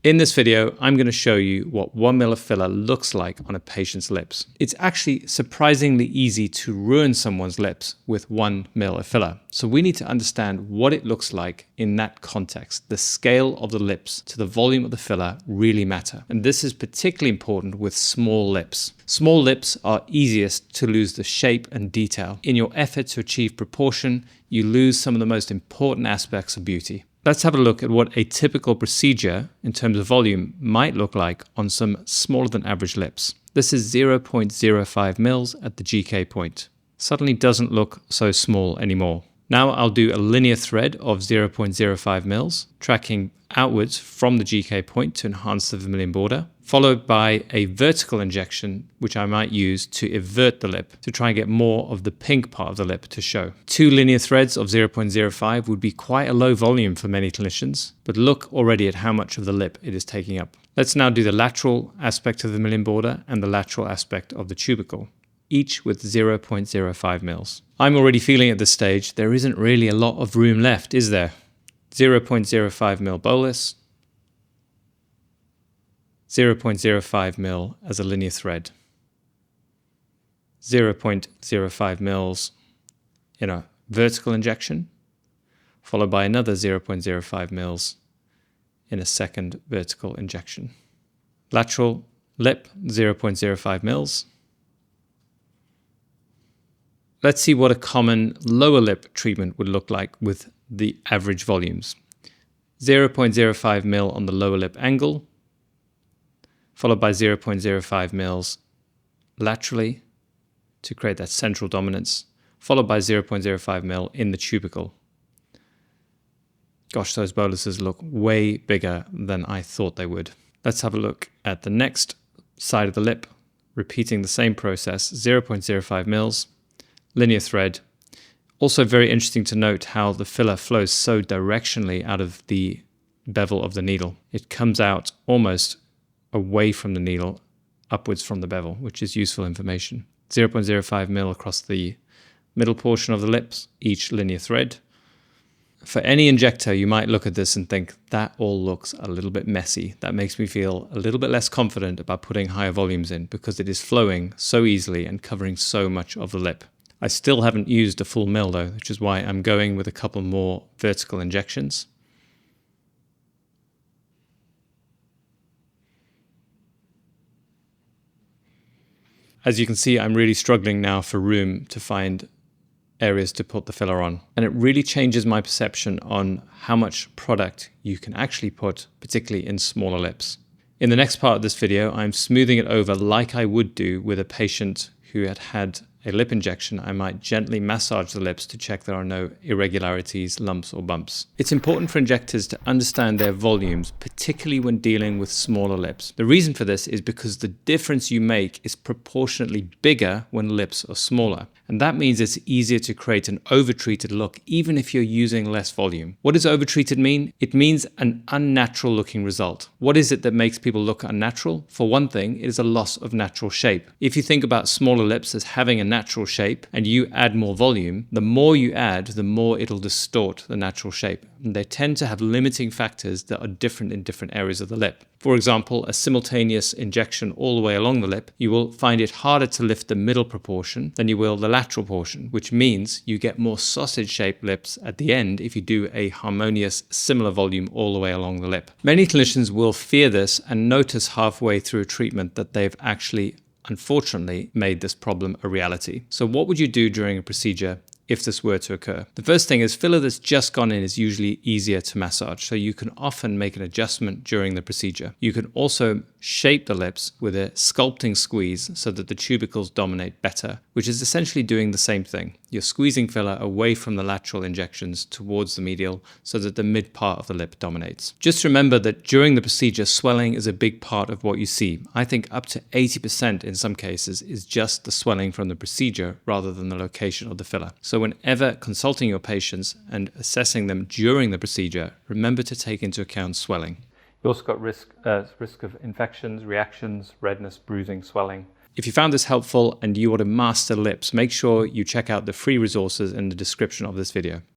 In this video, I'm going to show you what 1 ml of filler looks like on a patient's lips. It's actually surprisingly easy to ruin someone's lips with 1 ml of filler. So we need to understand what it looks like in that context. The scale of the lips to the volume of the filler really matter. And this is particularly important with small lips. Small lips are easiest to lose the shape and detail. In your effort to achieve proportion, you lose some of the most important aspects of beauty. Let's have a look at what a typical procedure in terms of volume might look like on some smaller than average lips. This is 0.05 mils at the GK point. Suddenly doesn't look so small anymore. Now I'll do a linear thread of 0.05 mils, tracking outwards from the GK point to enhance the vermilion border, followed by a vertical injection, which I might use to invert the lip to try and get more of the pink part of the lip to show. 2 linear threads of 0.05 would be quite a low volume for many clinicians, but look already at how much of the lip it is taking up. Let's now do the lateral aspect of the vermilion border and the lateral aspect of the tubercle, each with 0.05 mils. I'm already feeling at this stage there isn't really a lot of room left, is there? 0.05 mil bolus, 0.05 mil as a linear thread, 0.05 mils in a vertical injection, followed by another 0.05 mils in a second vertical injection. Lateral lip, 0.05 mils. Let's see what a common lower lip treatment would look like with the average volumes. 0.05 mil on the lower lip angle, followed by 0.05 mils laterally to create that central dominance, followed by 0.05 mil in the tubercle. Gosh, those boluses look way bigger than I thought they would. Let's have a look at the next side of the lip, repeating the same process, 0.05 mils, linear thread. Also very interesting to note how the filler flows so directionally out of the bevel of the needle. It comes out almost away from the needle, upwards from the bevel, which is useful information. 0.05 mil across the middle portion of the lips, each linear thread. For any injector, you might look at this and think, that all looks a little bit messy. That makes me feel a little bit less confident about putting higher volumes in because it is flowing so easily and covering so much of the lip. I still haven't used a full mil though, which is why I'm going with a couple more vertical injections. As you can see, I'm really struggling now for room to find areas to put the filler on. And it really changes my perception on how much product you can actually put, particularly in smaller lips. In the next part of this video, I'm smoothing it over like I would do with a patient who had a lip injection. I might gently massage the lips to check there are no irregularities, lumps or bumps. It's important for injectors to understand their volumes, particularly when dealing with smaller lips. The reason for this is because the difference you make is proportionately bigger when lips are smaller. And that means it's easier to create an overtreated look, even if you're using less volume. What does overtreated mean? It means an unnatural looking result. What is it that makes people look unnatural? For one thing, it is a loss of natural shape. If you think about smaller lips as having a natural shape and you add more volume, the more you add, the more it'll distort the natural shape. And they tend to have limiting factors that are different in different areas of the lip. For example, a simultaneous injection all the way along the lip, you will find it harder to lift the middle proportion than you will the lateral portion, which means you get more sausage-shaped lips at the end if you do a harmonious, similar volume all the way along the lip. Many clinicians will fear this and notice halfway through a treatment that they've actually, unfortunately, made this problem a reality. So what would you do during a procedure if this were to occur? The first thing is filler that's just gone in is usually easier to massage, so you can often make an adjustment during the procedure. You can also shape the lips with a sculpting squeeze so that the tubercles dominate better, which is essentially doing the same thing. You're squeezing filler away from the lateral injections towards the medial so that the mid part of the lip dominates. Just remember that during the procedure, swelling is a big part of what you see. I think up to 80% in some cases is just the swelling from the procedure rather than the location of the filler. So whenever consulting your patients and assessing them during the procedure, remember to take into account swelling. You also got risk of infections, reactions, redness, bruising, swelling. If you found this helpful and you want to master lips, make sure you check out the free resources in the description of this video.